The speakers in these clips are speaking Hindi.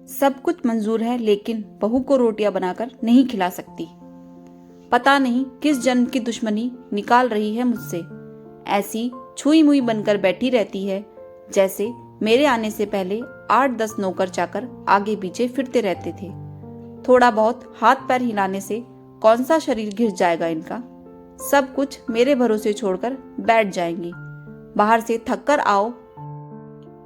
सब कुछ मंजूर है लेकिन बहू को रोटियां बनाकर नहीं खिला सकती। पता नहीं किस जन्म की दुश्मनी निकाल रही है मुझसे। ऐसी छुई मुई बनकर बैठी रहती है जैसे मेरे आने से पहले 8-10 नौकर चाकर आगे पीछे फिरते रहते थे। थोड़ा बहुत हाथ पैर हिलाने से कौन सा शरीर घिस जाएगा इनका। सब कुछ मेरे भरोसे छोड़कर बैठ जाएंगी। बाहर से थक कर आओ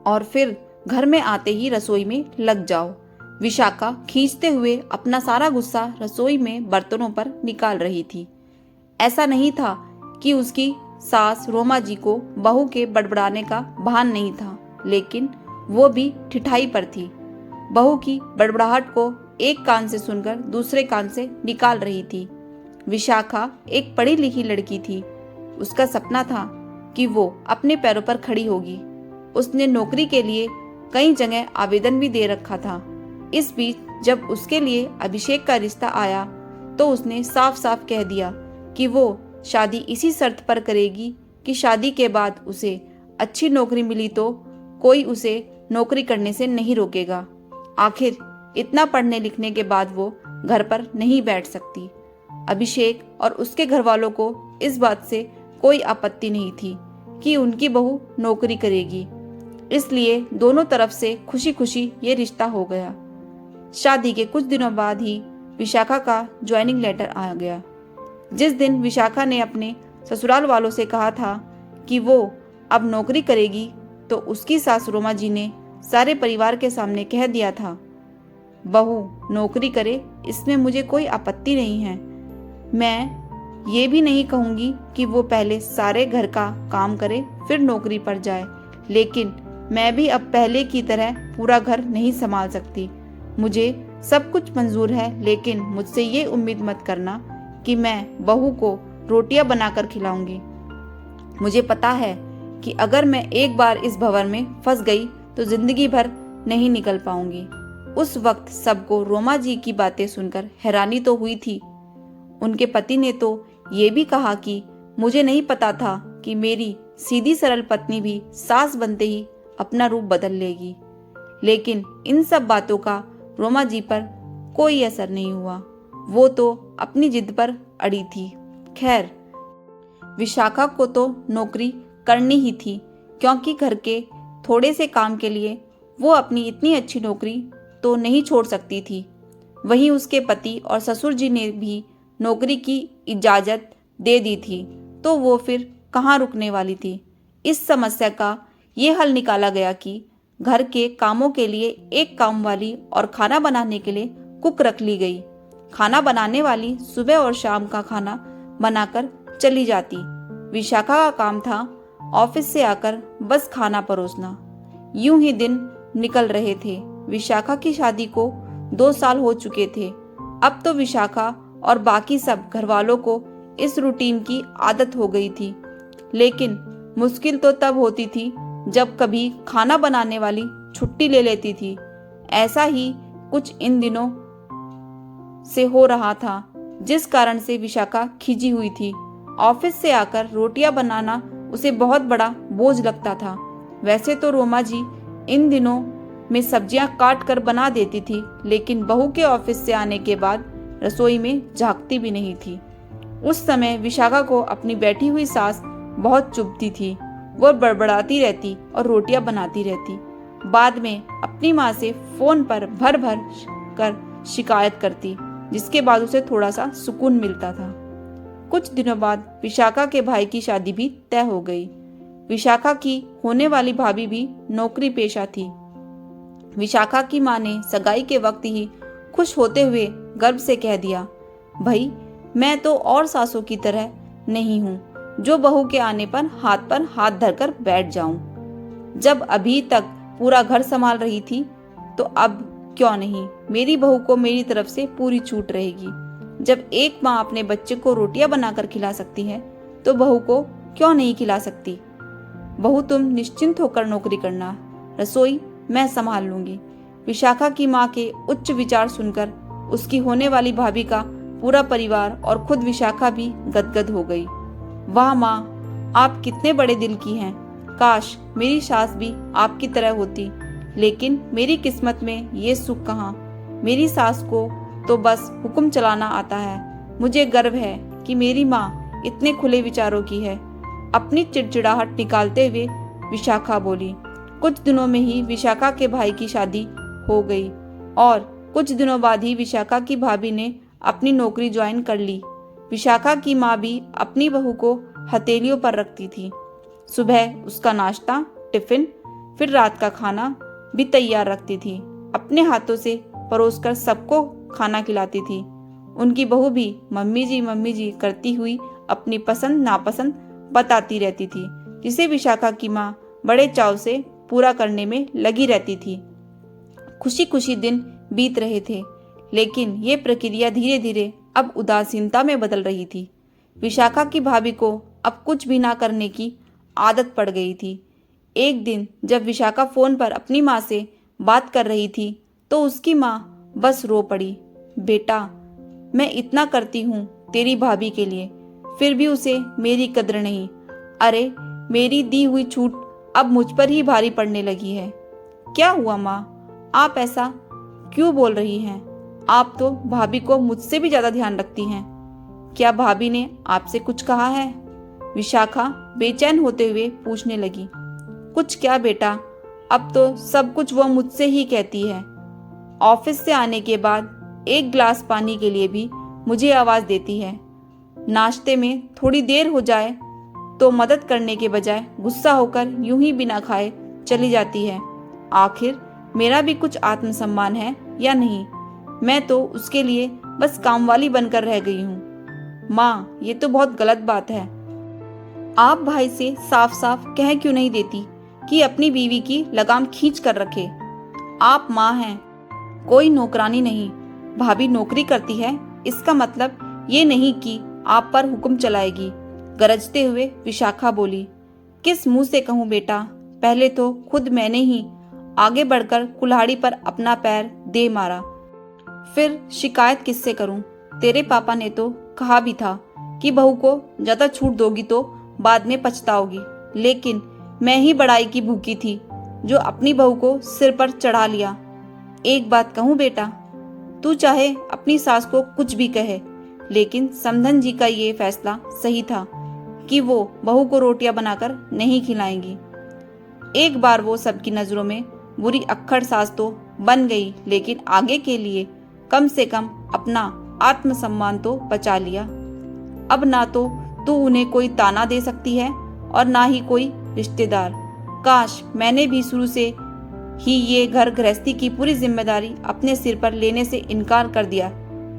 और फिर घर में आते ही रसोई में लग जाओ। विशाखा खींचते हुए अपना सारा गुस्सा रसोई में बर्तनों पर निकाल रही थी। ऐसा नहीं था कि उसकी सास रोमा जी को बहू के बड़बड़ाने का भान नहीं था, लेकिन वो भी ठिठाई पर थी। बहू की बड़बड़ाहट को एक कान से सुनकर दूसरे कान से निकाल रही थी। विशाखा एक पढ़ी लिखी लड़की थी। उसका सपना था कि वो अपने पैरों पर खड़ी होगी। उसने नौकरी के लिए कई जगह आवेदन भी दे रखा था। इस बीच जब उसके लिए अभिषेक का रिश्ता आया तो उसने साफ साफ कह दिया कि वो शादी इसी शर्त पर करेगी कि शादी के बाद उसे अच्छी नौकरी मिली तो कोई उसे नौकरी करने से नहीं रोकेगा। आखिर इतना पढ़ने लिखने के बाद वो घर पर नहीं बैठ सकती। अभिषेक और उसके घर वालों को इस बात से कोई आपत्ति नहीं थी कि उनकी बहू नौकरी करेगी, इसलिए दोनों तरफ से खुशी खुशी ये रिश्ता हो गया। शादी के कुछ दिनों बाद ही विशाखा का ज्वाइनिंग लेटर आ गया। जिस दिन विशाखा ने अपने ससुराल वालों से कहा था कि वो अब नौकरी करेगी तो उसकी सास रोमा जी ने सारे परिवार के सामने कह दिया था, बहू नौकरी करे इसमें मुझे कोई आपत्ति नहीं है। मैं ये भी नहीं कहूँगी कि वो पहले सारे घर का काम करे फिर नौकरी पर जाए, लेकिन मैं भी अब पहले की तरह पूरा घर नहीं संभाल सकती। मुझे सब कुछ मंजूर है, लेकिन मुझसे ये उम्मीद मत करना कि मैं बहू को रोटियां बनाकर खिलाऊंगी। मुझे पता है कि अगर मैं एक बार इस भंवर में फंस गई तो जिंदगी भर नहीं निकल पाऊंगी। उस वक्त सबको रोमा जी की बातें सुनकर हैरानी तो हुई थी। उनके पति ने तो ये भी कहा कि मुझे नहीं पता था कि मेरी सीधी सरल पत्नी भी सास बनते ही अपना रूप बदल लेगी। लेकिन इन सब बातों का रोमा जी पर कोई असर नहीं हुआ। वो तो अपनी जिद पर अड़ी थी। खैर, विशाखा को तो नौकरी करनी ही थी, क्योंकि घर के थोड़े से काम के लिए वो अपनी इतनी अच्छी नौकरी तो नहीं छोड़ सकती थी। वहीं उसके पति और ससुर जी ने भी नौकरी की इजाज़त दे दी थी, तो वो फिर कहाँ रुकने वाली थी। इस समस्या का ये हल निकाला गया कि घर के कामों के लिए एक काम वाली और खाना बनाने के लिए कुक रख ली गई। खाना बनाने वाली सुबह और शाम का खाना बनाकर चली जाती। विशाखा का काम था ऑफिस से आकर बस खाना परोसना। यूं ही दिन निकल रहे थे। विशाखा की शादी को 2 साल हो चुके थे। अब तो विशाखा और बाकी सब घरवालों को इस रूटीन की आदत हो गई थी, लेकिन मुश्किल तो तब होती थी जब कभी खाना बनाने वाली छुट्टी ले लेती थी। ऐसा ही कुछ इन दिनों से हो रहा था, जिस कारण से विशाखा खिंची हुई थी। ऑफिस से आकर रोटियां बनाना उसे बहुत बड़ा बोझ लगता था। वैसे तो रोमा जी इन दिनों में सब्जियां काट कर बना देती थी, लेकिन बहू के ऑफिस से आने के बाद रसोई में झांकती भी नहीं थी। उस समय विशाखा को अपनी बैठी हुई सास बहुत चुभती थी। वो बड़बड़ाती रहती और रोटियां बनाती रहती। बाद में अपनी माँ से फोन पर भर भर कर शिकायत करती, जिसके बाद उसे थोड़ा सा सुकून मिलता था। कुछ दिनों बाद विशाखा के भाई की शादी भी तय हो गई। विशाखा की होने वाली भाभी भी नौकरी पेशा थी। विशाखा की माँ ने सगाई के वक्त ही खुश होते हुए गर्व से कह दिया, भाई मैं तो और सासों की तरह नहीं हूँ जो बहू के आने पर हाथ धरकर बैठ जाऊं। जब अभी तक पूरा घर संभाल रही थी तो अब क्यों नहीं, मेरी बहू को मेरी तरफ से पूरी छूट रहेगी। जब एक माँ अपने बच्चे को रोटियां बनाकर खिला सकती है तो बहू को क्यों नहीं खिला सकती। बहू तुम निश्चिंत होकर नौकरी करना, रसोई मैं संभाल लूंगी। विशाखा की माँ के उच्च विचार सुनकर उसकी होने वाली भाभी का पूरा परिवार और खुद विशाखा भी गदगद हो गई। वाह माँ, आप कितने बड़े दिल की हैं। काश मेरी सास भी आपकी तरह होती। लेकिन मेरी किस्मत में ये सुख कहाँ। मेरी सास को तो बस हुक्म चलाना आता है। मुझे गर्व है कि मेरी माँ इतने खुले विचारों की है। अपनी चिड़चिड़ाहट निकालते हुए विशाखा बोली। कुछ दिनों में ही विशाखा के भाई की शादी हो गई और कुछ दिनों बाद ही विशाखा की भाभी ने अपनी नौकरी ज्वाइन कर ली। विशाखा की माँ भी अपनी बहू को हथेलियों पर रखती थी। सुबह उसका नाश्ता, टिफिन, फिर रात का खाना भी तैयार रखती थी। अपने हाथों से परोसकर सबको खाना खिलाती थी। उनकी बहू भी मम्मी जी करती हुई अपनी पसंद नापसंद बताती रहती थी, जिसे विशाखा की माँ बड़े चाव से पूरा करने में लगी रहती थी। खुशी खुशी दिन बीत रहे थे, लेकिन ये प्रक्रिया धीरे धीरे अब उदासीनता में बदल रही थी। विशाखा की भाभी को अब कुछ भी ना करने की आदत पड़ गई थी। एक दिन जब विशाखा फोन पर अपनी माँ से बात कर रही थी तो उसकी माँ बस रो पड़ी। बेटा, मैं इतना करती हूँ तेरी भाभी के लिए, फिर भी उसे मेरी कद्र नहीं। अरे, मेरी दी हुई छूट अब मुझ पर ही भारी पड़ने लगी है। क्या हुआ माँ, आप ऐसा क्यों बोल रही हैं? आप तो भाभी को मुझसे भी ज्यादा ध्यान रखती हैं। क्या भाभी ने आपसे कुछ कहा है? विशाखा बेचैन होते हुए पूछने लगी। कुछ क्या बेटा, अब तो सब कुछ वो मुझसे ही कहती है। ऑफिस से आने के बाद एक गिलास पानी के लिए भी मुझे आवाज देती है। नाश्ते में थोड़ी देर हो जाए तो मदद करने के बजाय गुस्सा होकर यूं ही बिना खाए चली जाती है। आखिर मेरा भी कुछ आत्मसम्मान है या नहीं? मैं तो उसके लिए बस कामवाली बनकर रह गई हूँ। माँ, ये तो बहुत गलत बात है। आप भाई से साफ साफ कह क्यों नहीं देती कि अपनी बीवी की लगाम खींच कर रखे? आप माँ हैं, कोई नौकरानी नहीं। भाभी नौकरी करती है, इसका मतलब ये नहीं कि आप पर हुक्म चलाएगी। गरजते हुए विशाखा बोली। किस मुंह से कहूँ बेटा, पहले तो खुद मैंने ही आगे बढ़कर कुल्हाड़ी पर अपना पैर दे मारा, फिर शिकायत किससे करूं? तेरे पापा ने तो कहा भी था कि बहू को ज्यादा छूट दोगी तो बाद में पछताओगी, लेकिन मैं ही बड़ाई की भूखी थी जो अपनी बहू को सिर पर चढ़ा लिया। एक बात कहूं बेटा, तू चाहे अपनी सास को कुछ भी कहे, लेकिन समधन जी का ये फैसला सही था कि वो बहू को रोटियां बनाकर नहीं खिलाएंगी। एक बार वो सबकी नजरों में बुरी अक्खड़ सास तो बन गई, लेकिन आगे के लिए कम से कम अपना आत्मसम्मान तो बचा लिया। अब ना तो तू उन्हें कोई ताना दे सकती है और ना ही कोई रिश्तेदार। काश मैंने भी शुरू से ही ये घर गृहस्थी की पूरी जिम्मेदारी अपने सिर पर लेने से इनकार कर दिया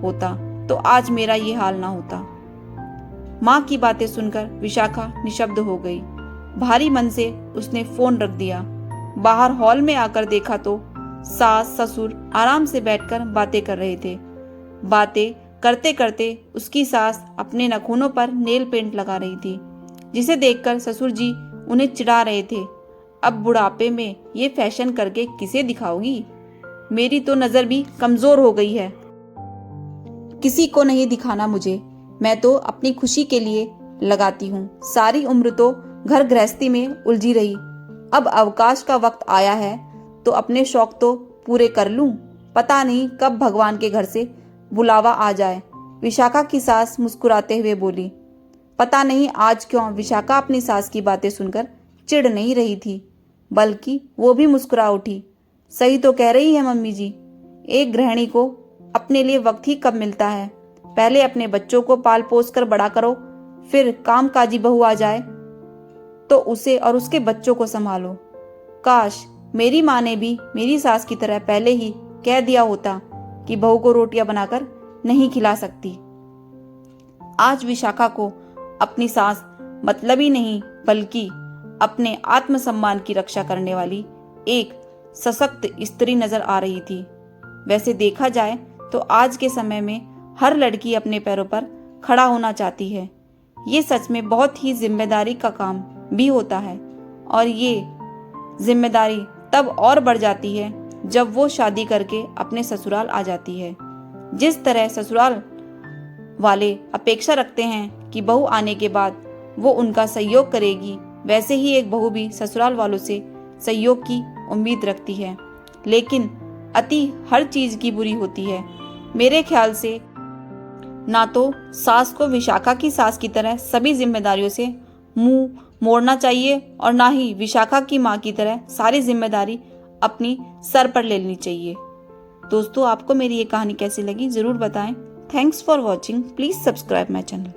होता तो आज मेरा ये हाल ना होता। माँ की बातें सुनकर विशाखा निशब्द हो गई। भारी मन से उसने फोन रख दिया। बाहर हॉल में आकर देखा तो सास ससुर आराम से बैठकर बातें कर रहे थे। बातें करते करते उसकी सास अपने नाखूनों पर नेल पेंट लगा रही थी, जिसे देखकर ससुर जी उन्हें चिढ़ा रहे थे। अब बुढ़ापे में ये फैशन करके किसे दिखाओगी? मेरी तो नजर भी कमजोर हो गई है। किसी को नहीं दिखाना मुझे, मैं तो अपनी खुशी के लिए लगाती हूँ। सारी उम्र तो घर गृहस्थी में उलझी रही, अब अवकाश का वक्त आया है तो अपने शौक तो पूरे कर लूं। पता नहीं कब भगवान के घर से बुलावा आ जाए। विशाखा की सास मुस्कुराते हुए बोली। पता नहीं आज क्यों विशाखा अपनी सास की बातें सुनकर चिढ़ नहीं रही थी, बल्कि वो भी मुस्कुरा उठी। सही तो कह रही है मम्मी जी, एक गृहिणी को अपने लिए वक्त ही कब मिलता है। पहले अपने बच्चों को पाल पोस कर बड़ा करो, फिर कामकाजी बहू आ जाए तो उसे और उसके बच्चों को संभालो। काश मेरी माँ ने भी मेरी सास की तरह पहले ही कह दिया होता कि बहू को रोटियां बनाकर नहीं खिला सकती। आज विशाखा को अपनी सास मतलब ही नहीं, बल्कि अपने आत्मसम्मान की रक्षा करने वाली एक सशक्त स्त्री नजर आ रही थी। वैसे देखा जाए तो आज के समय में हर लड़की अपने पैरों पर खड़ा होना चाहती है। ये सच में बहुत ही जिम्मेदारी का काम भी होता है, और ये जिम्मेदारी तब और बढ़ जाती है जब वो शादी करके अपने ससुराल आ जाती है। जिस तरह ससुराल वाले अपेक्षा रखते हैं कि बहू आने के बाद वो उनका सहयोग करेगी, वैसे ही एक बहू भी ससुराल वालों से सहयोग की उम्मीद रखती है, लेकिन अति हर चीज की बुरी होती है। मेरे ख्याल से ना तो सास को विशाखा की सास की तरह सभी जिम्मेदारियों से मुंह मोड़ना चाहिए और ना ही विशाखा की माँ की तरह सारी जिम्मेदारी अपनी सर पर ले लेनी चाहिए। दोस्तों, आपको मेरी ये कहानी कैसी लगी जरूर बताएं। Thanks for watching. Please subscribe my channel.